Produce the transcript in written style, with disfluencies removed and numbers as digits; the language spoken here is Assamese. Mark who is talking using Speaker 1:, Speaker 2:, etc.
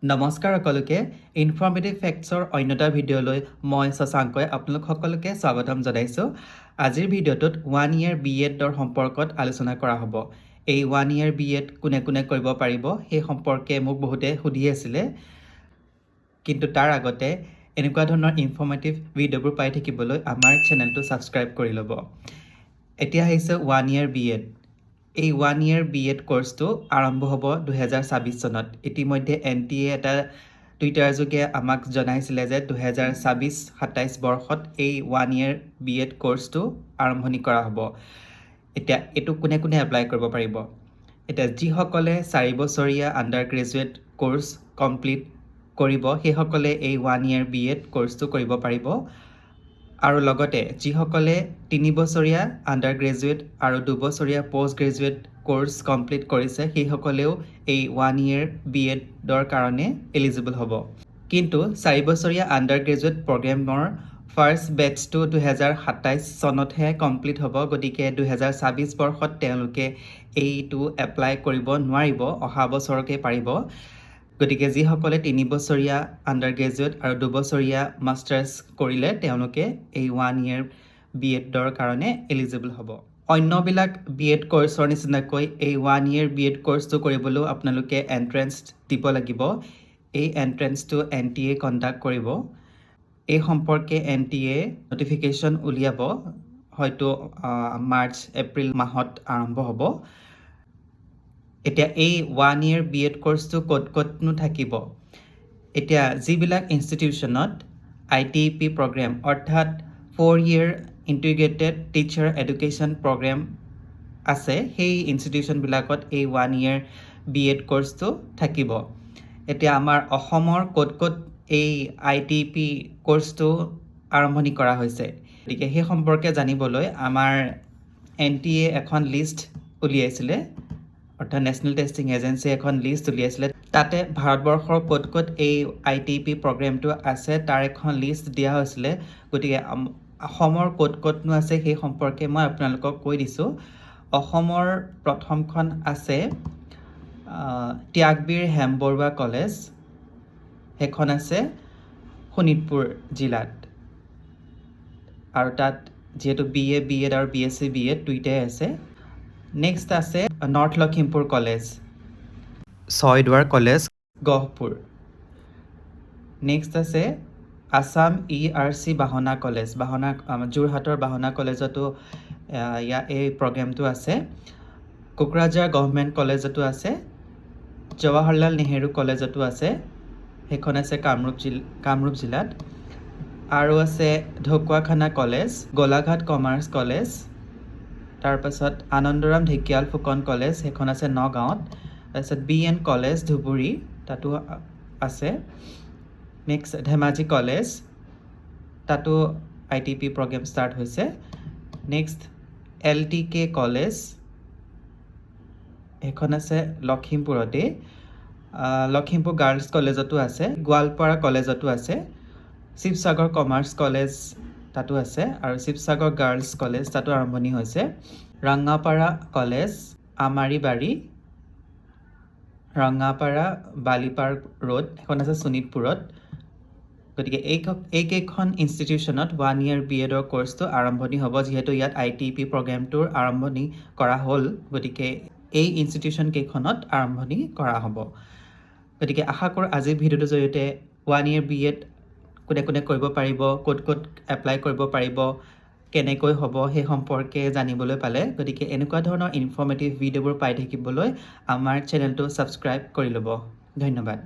Speaker 1: নমস্কাৰ সকলোকে ইনফৰ্মেটিভ ফেক্টছৰ অন্যটা ভিডিঅ'লৈ মই শশাংকই আপোনালোক সকলোকে স্বাগতম জনাইছোঁ। আজিৰ ভিডিঅ'টোত 1 year B.Ed সম্পৰ্কত আলোচনা কৰা হ'ব। এই 1 year B.Ed কোনে কোনে কৰিব পাৰিব সেই সম্পৰ্কে মোক বহুতে সুধি আছিলে, কিন্তু তাৰ আগতে এনেকুৱা ধৰণৰ ইনফৰ্মেটিভ ভিডিঅ'বোৰ পাই থাকিবলৈ আমাৰ চেনেলটো ছাবস্ক্ৰাইব কৰি ল'ব। এতিয়া আহিছে 1 year B.Ed। এই 1 year B.Ed কোৰ্সটো আৰম্ভ হ'ব 2026 চনত। ইতিমধ্যে NTA এটা টুইটাৰ যোগে আমাক জনাইছিলে যে 2026-27 বৰ্ষত এই 1 year B.Ed কোৰ্সটো আৰম্ভণি কৰা হ'ব। এতিয়া এটো কোনে কোনে এপ্লাই কৰিব পাৰিব? এতিয়া যিসকলে 4 বছৰীয়া আন্ডাৰ গ্ৰেজুৱেট কোৰ্স কমপ্লিট কৰিব সেইসকলে এই 1 year B.Ed কোৰ্সটো কৰিব পাৰিব। আৰু লগতে যিসকলে 3 বছৰীয়া আন্ডাৰ গ্ৰেজুৱেট আৰু 2 বছৰীয়া পোষ্ট গ্ৰেজুৱেট কোৰ্স কমপ্লিট কৰিছে সেইসকলেও এই 1 year B.Ed কাৰণে এলিজিবল হ'ব। কিন্তু 4 বছৰীয়া আন্ডাৰ গ্ৰেজুৱেট প্ৰগ্ৰেমৰ ফাৰ্ষ্ট বেটছটো 2027 চনতহে কমপ্লিট হ'ব। গতিকে 2026 বৰ্ষত তেওঁলোকে এইটো এপ্লাই কৰিব নোৱাৰিব, অহা বছৰকে পাৰিব। গতিকে যিসকলে 3 বছৰীয়া আন্ডাৰ গ্ৰেজুৱেট আৰু 2 বছৰীয়া মাষ্টাৰ্ছ কৰিলে তেওঁলোকে এই 1 year B.Ed কাৰণে এলিজিবল হ'ব। অন্যবিলাক B.Ed কোৰ্সৰ নিচিনাকৈ এই 1 year B.Ed কোৰ্সটো কৰিবলৈও আপোনালোকে এন্ট্ৰেন্স দিব লাগিব। এই এন্ট্ৰেন্সটো NTA কণ্ডাক্ট কৰিব। এই সম্পৰ্কে NTA নটিফিকেশ্যন উলিয়াব, হয়তো মাৰ্চ-এপ্ৰিল মাহত আৰম্ভ হ'ব। এতিয়া এই 1 year B.Ed কোৰ্সটো ক'তনো থাকিব? এতিয়া যিবিলাক ইনষ্টিটিউশ্যনত ITEP প্ৰগ্ৰেম অৰ্থাৎ 4 year integrated teacher education programme আছে সেই ইনষ্টিটিউশ্যনবিলাকত এই 1 year B.Ed কোৰ্সটো থাকিব। এতিয়া আমাৰ অসমৰ ক'ত এই ITEP কোৰ্সটো আৰম্ভণি কৰা হৈছে, গতিকে সেই সম্পৰ্কে জানিবলৈ আমাৰ NTA এখন লিষ্ট উলিয়াইছিলে, অৰ্থাৎ নেশ্যনেল টেষ্টিং এজেঞ্চি এখন লিষ্ট উলিয়াইছিলে। তাতে ভাৰতবৰ্ষৰ ক'ত এই ITEP প্ৰগ্ৰেমটো আছে তাৰ এখন লিষ্ট দিয়া হৈছিলে। গতিকে অসমৰ ক'তনো আছে সেই সম্পৰ্কে মই আপোনালোকক কৈ দিছোঁ। অসমৰ প্ৰথমখন আছে ত্যাগবীৰ হেমবৰুৱা কলেজ, সেইখন আছে শোণিতপুৰ জিলাত। আৰু তাত যিহেতু BA B.Ed আৰু BSc B.Ed দুইটাই আছে। নেক্সট আছে north Lakhimpur college, Chaiduar college Gohpur. Next আছে আছাম ERC বাহনা কলেজ, যোৰহাটৰ বাহনা কলেজতো এই প্ৰগ্ৰেমটো আছে। কোকৰাঝাৰ গভৰ্ণমেণ্ট কলেজতো আছে, জৱাহৰলাল নেহেৰু কলেজতো আছে, সেইখন আছে কামৰূপ জিলাত। আৰু আছে Dhakuakhana college, Golaghat commerce college, তাৰপাছত আনন্দৰাম ঢেকিয়াল ফুকন কলেজ, সেইখন আছে নগাঁৱত। তাৰপিছত BN কলেজ ধুবুৰী, তাতো আছে। নেক্সট ধেমাজি কলেজ, তাতো ITEP প্ৰগ্ৰেম ষ্টাৰ্ট হৈছে। নেক্সট LTK কলেজ, সেইখন আছে লখিমপুৰতে। লখিমপুৰ গাৰ্লছ কলেজতো আছে, গোৱালপাৰা কলেজতো আছে, শিৱসাগৰ কমাৰ্চ কলেজ তাতো আছে, আৰু শিৱসাগৰ গাৰ্লছ কলেজ তাতো আৰম্ভণি হৈছে। ৰঙাপাৰা কলেজ, আমাৰীবাৰী, ৰঙাপাৰা বালিপাৰ ৰোড, এখন আছে শোণিতপুৰত। গতিকে এইকেইখন ইনষ্টিটিউশ্যনত 1 year B.Ed কোৰ্সটো আৰম্ভণি হ'ব। যিহেতু ইয়াত ITEP প্ৰগ্ৰেমটোৰ আৰম্ভণি কৰা হ'ল, গতিকে এই ইনষ্টিটিউশ্যন কেইখনত আৰম্ভণি কৰা হ'ব। গতিকে আশা কৰোঁ আজিৰ ভিডিঅ'টোৰ জৰিয়তে 1 year B.Ed কোনে কোনে কৰিব পাৰিব, ক'ত এপ্লাই কৰিব পাৰিব, কেনেকৈ হ'ব সেই সম্পৰ্কে জানিবলৈ পালে। গতিকে এনেকুৱা ধৰণৰ ইনফৰ্মেটিভ ভিডিঅ'বোৰ পাই থাকিবলৈ আমাৰ চেনেলটো ছাবস্ক্ৰাইব কৰি ল'ব। ধন্যবাদ।